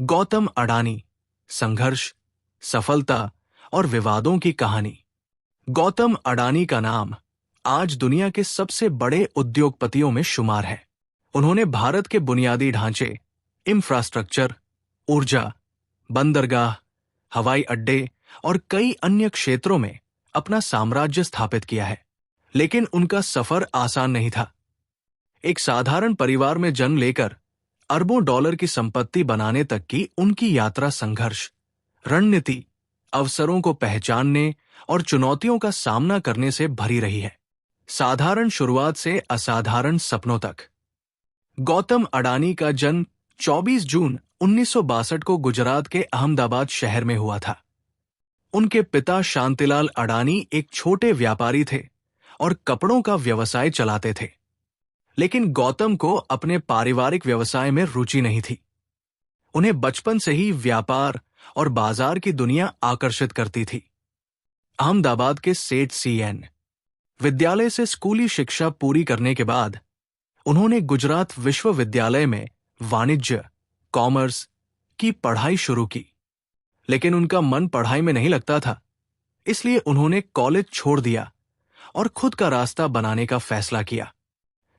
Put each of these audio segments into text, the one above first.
गौतम अडानी, संघर्ष, सफलता और विवादों की कहानी। गौतम अडानी का नाम आज दुनिया के सबसे बड़े उद्योगपतियों में शुमार है। उन्होंने भारत के बुनियादी ढांचे, इंफ्रास्ट्रक्चर, ऊर्जा, बंदरगाह, हवाई अड्डे और कई अन्य क्षेत्रों में अपना साम्राज्य स्थापित किया है। लेकिन उनका सफर आसान नहीं था। एक साधारण परिवार में जन्म लेकर अरबों डॉलर की संपत्ति बनाने तक की उनकी यात्रा संघर्ष, रणनीति, अवसरों को पहचानने और चुनौतियों का सामना करने से भरी रही है। साधारण शुरुआत से असाधारण सपनों तक। गौतम अडानी का जन्म 24 जून 1962 को गुजरात के अहमदाबाद शहर में हुआ था। उनके पिता शांतिलाल अडानी एक छोटे व्यापारी थे और कपड़ों का व्यवसाय चलाते थे। लेकिन गौतम को अपने पारिवारिक व्यवसाय में रुचि नहीं थी। उन्हें बचपन से ही व्यापार और बाजार की दुनिया आकर्षित करती थी। अहमदाबाद के सेठ सीएन विद्यालय से स्कूली शिक्षा पूरी करने के बाद उन्होंने गुजरात विश्वविद्यालय में वाणिज्य, कॉमर्स की पढ़ाई शुरू की। लेकिन उनका मन पढ़ाई में नहीं लगता था, इसलिए उन्होंने कॉलेज छोड़ दिया और खुद का रास्ता बनाने का फैसला किया।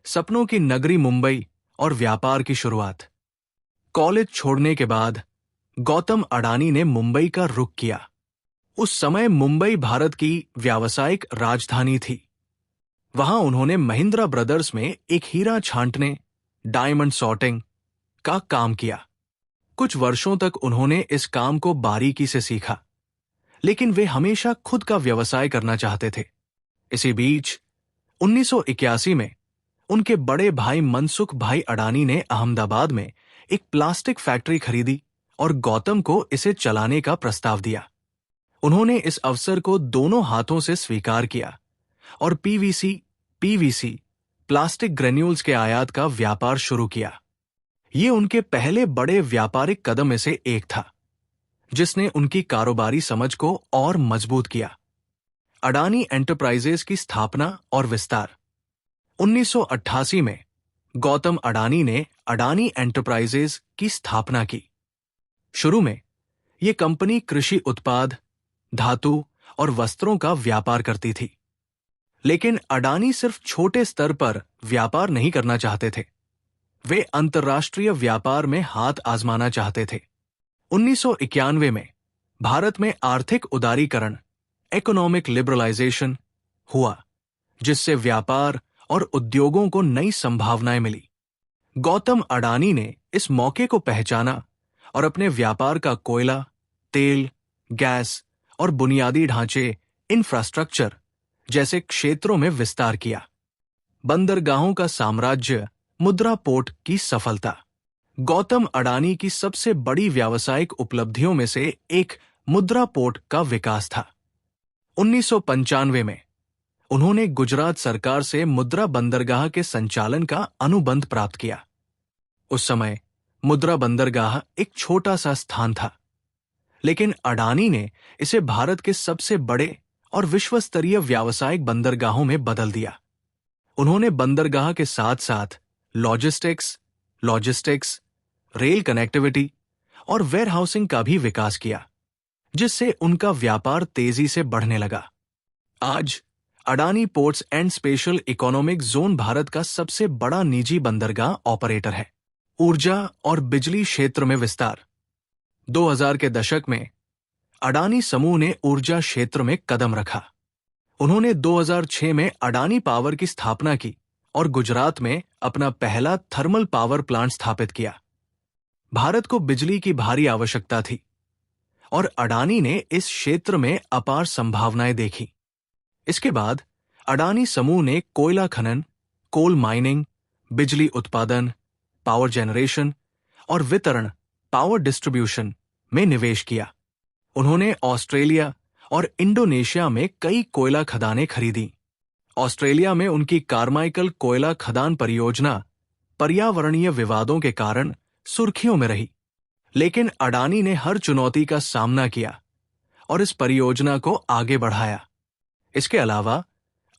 सपनों की नगरी मुंबई और व्यापार की शुरुआत। कॉलेज छोड़ने के बाद गौतम अडानी ने मुंबई का रुख किया। उस समय मुंबई भारत की व्यावसायिक राजधानी थी। वहां उन्होंने महिंद्रा ब्रदर्स में एक हीरा छांटने, डायमंड सॉर्टिंग का काम किया। कुछ वर्षों तक उन्होंने इस काम को बारीकी से सीखा, लेकिन वे हमेशा खुद का व्यवसाय करना चाहते थे। इसी बीच 1981 में उनके बड़े भाई मनसुख भाई अडानी ने अहमदाबाद में एक प्लास्टिक फैक्ट्री खरीदी और गौतम को इसे चलाने का प्रस्ताव दिया। उन्होंने इस अवसर को दोनों हाथों से स्वीकार किया और पीवीसी प्लास्टिक ग्रेन्यूल्स के आयात का व्यापार शुरू किया। ये उनके पहले बड़े व्यापारिक कदम में से एक था, जिसने उनकी कारोबारी समझ को और मजबूत किया। अडानी एंटरप्राइजेज की स्थापना और विस्तार। 1988 में गौतम अडानी ने अडानी एंटरप्राइजेज की स्थापना की। शुरू में यह कंपनी कृषि उत्पाद, धातु और वस्त्रों का व्यापार करती थी। लेकिन अडानी सिर्फ छोटे स्तर पर व्यापार नहीं करना चाहते थे। वे अंतर्राष्ट्रीय व्यापार में हाथ आजमाना चाहते थे। 1991 में भारत में आर्थिक उदारीकरण, इकोनॉमिक लिबरलाइजेशन हुआ, जिससे व्यापार और उद्योगों को नई संभावनाएं मिली। गौतम अडानी ने इस मौके को पहचाना और अपने व्यापार का कोयला, तेल, गैस और बुनियादी ढांचे, इंफ्रास्ट्रक्चर जैसे क्षेत्रों में विस्तार किया। बंदरगाहों का साम्राज्य, मुद्रा पोर्ट की सफलता। गौतम अडानी की सबसे बड़ी व्यावसायिक उपलब्धियों में से एक मुद्रा पोर्ट का विकास था। 1995 में उन्होंने गुजरात सरकार से मुद्रा बंदरगाह के संचालन का अनुबंध प्राप्त किया। उस समय मुद्रा बंदरगाह एक छोटा सा स्थान था, लेकिन अडानी ने इसे भारत के सबसे बड़े और विश्वस्तरीय व्यावसायिक बंदरगाहों में बदल दिया। उन्होंने बंदरगाह के साथ साथ लॉजिस्टिक्स, रेल कनेक्टिविटी और वेयरहाउसिंग का भी विकास किया, जिससे उनका व्यापार तेजी से बढ़ने लगा। आज Adani ports and special economic zone Bharat का सबसे बड़ा निजी बंदरगाह ऑपरेटर है। ऊर्जा और बिजली क्षेत्र में विस्तार। 2000 के दशक में अडानी समूह ने ऊर्जा क्षेत्र में कदम रखा। उन्होंने 2006 में अडानी पावर की स्थापना की और गुजरात में अपना पहला थर्मल पावर प्लांट स्थापित किया। भारत को बिजली की भारी आवश्यकता थी और अडानी ने इस क्षेत्र में अपार संभावनाएं देखी। इसके बाद अडानी समूह ने कोयला खनन, कोल माइनिंग, बिजली उत्पादन, पावर जनरेशन और वितरण, पावर डिस्ट्रीब्यूशन में निवेश किया। उन्होंने ऑस्ट्रेलिया और इंडोनेशिया में कई कोयला खदानें खरीदी। ऑस्ट्रेलिया में उनकी कार्माइकल कोयला खदान परियोजना पर्यावरणीय विवादों के कारण सुर्खियों में रही, लेकिन अडानी ने हर चुनौती का सामना किया और इस परियोजना को आगे बढ़ाया। इसके अलावा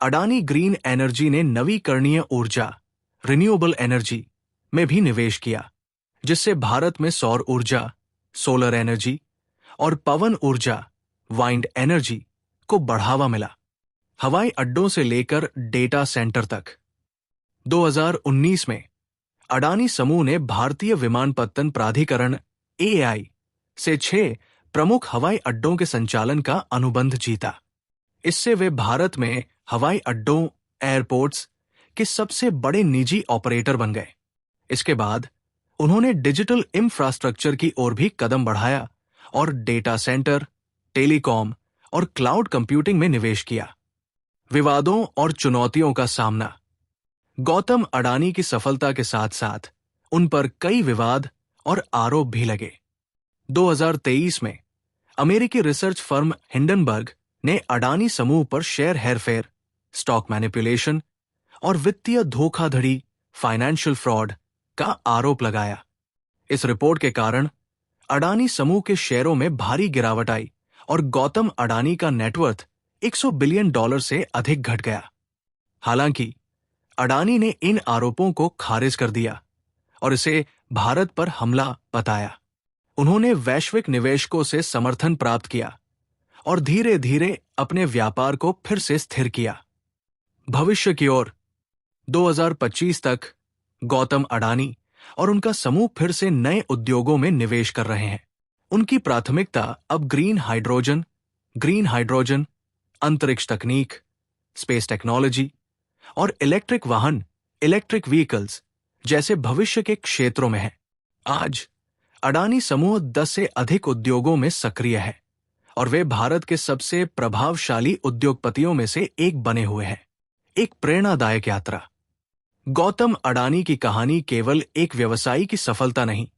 अडानी ग्रीन एनर्जी ने नवीकरणीय ऊर्जा, रिन्यूएबल एनर्जी में भी निवेश किया, जिससे भारत में सौर ऊर्जा, सोलर एनर्जी और पवन ऊर्जा वाइंड एनर्जी को बढ़ावा मिला। हवाई अड्डों से लेकर डेटा सेंटर तक 2019 में अडानी समूह ने भारतीय विमानपत्तन प्राधिकरण एआई से 6 प्रमुख हवाई अड्डों के संचालन का अनुबंध जीता। इससे वे भारत में हवाई अड्डों एयरपोर्ट्स के सबसे बड़े निजी ऑपरेटर बन गए। इसके बाद उन्होंने डिजिटल इंफ्रास्ट्रक्चर की ओर भी कदम बढ़ाया और डेटा सेंटर, टेलीकॉम और क्लाउड कंप्यूटिंग में निवेश किया। विवादों और चुनौतियों का सामना। गौतम अडानी की सफलता के साथ साथ उन पर कई विवाद और आरोप भी लगे। 2023 में अमेरिकी रिसर्च फर्म हिंडनबर्ग ने अडानी समूह पर शेयर हेरफेर, स्टॉक मैनिपुलेशन और वित्तीय धोखाधड़ी फाइनेंशियल फ्रॉड का आरोप लगाया। इस रिपोर्ट के कारण अडानी समूह के शेयरों में भारी गिरावट आई और गौतम अडानी का नेटवर्थ $100 बिलियन से अधिक घट गया। हालांकि अडानी ने इन आरोपों को खारिज कर दिया और इसे भारत पर हमला बताया। उन्होंने वैश्विक निवेशकों से समर्थन प्राप्त किया और धीरे धीरे अपने व्यापार को फिर से स्थिर किया। भविष्य की ओर 2025 तक गौतम अडानी और उनका समूह फिर से नए उद्योगों में निवेश कर रहे हैं। उनकी प्राथमिकता अब ग्रीन हाइड्रोजन, अंतरिक्ष तकनीक, स्पेस टेक्नोलॉजी और इलेक्ट्रिक वाहन इलेक्ट्रिक व्हीकल्स जैसे भविष्य के क्षेत्रों में है। आज अडानी समूह 10 से अधिक उद्योगों में सक्रिय है और वे भारत के सबसे प्रभावशाली उद्योगपतियों में से एक बने हुए हैं। एक प्रेरणादायक यात्रा। गौतम अडानी की कहानी केवल एक व्यवसायी की सफलता नहीं,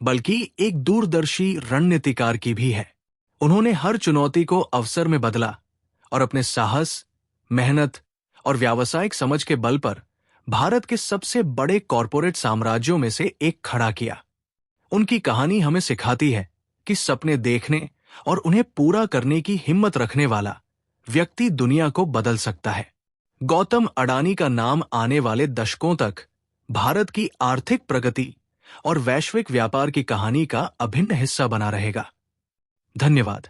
बल्कि एक दूरदर्शी रणनीतिकार की भी है। उन्होंने हर चुनौती को अवसर में बदला और अपने साहस, मेहनत और व्यावसायिक समझ के बल पर भारत के सबसे बड़े कॉरपोरेट साम्राज्यों में से एक खड़ा किया। उनकी कहानी हमें सिखाती है कि सपने देखने और उन्हें पूरा करने की हिम्मत रखने वाला व्यक्ति दुनिया को बदल सकता है। गौतम अडानी का नाम आने वाले दशकों तक भारत की आर्थिक प्रगति और वैश्विक व्यापार की कहानी का अभिन्न हिस्सा बना रहेगा। धन्यवाद।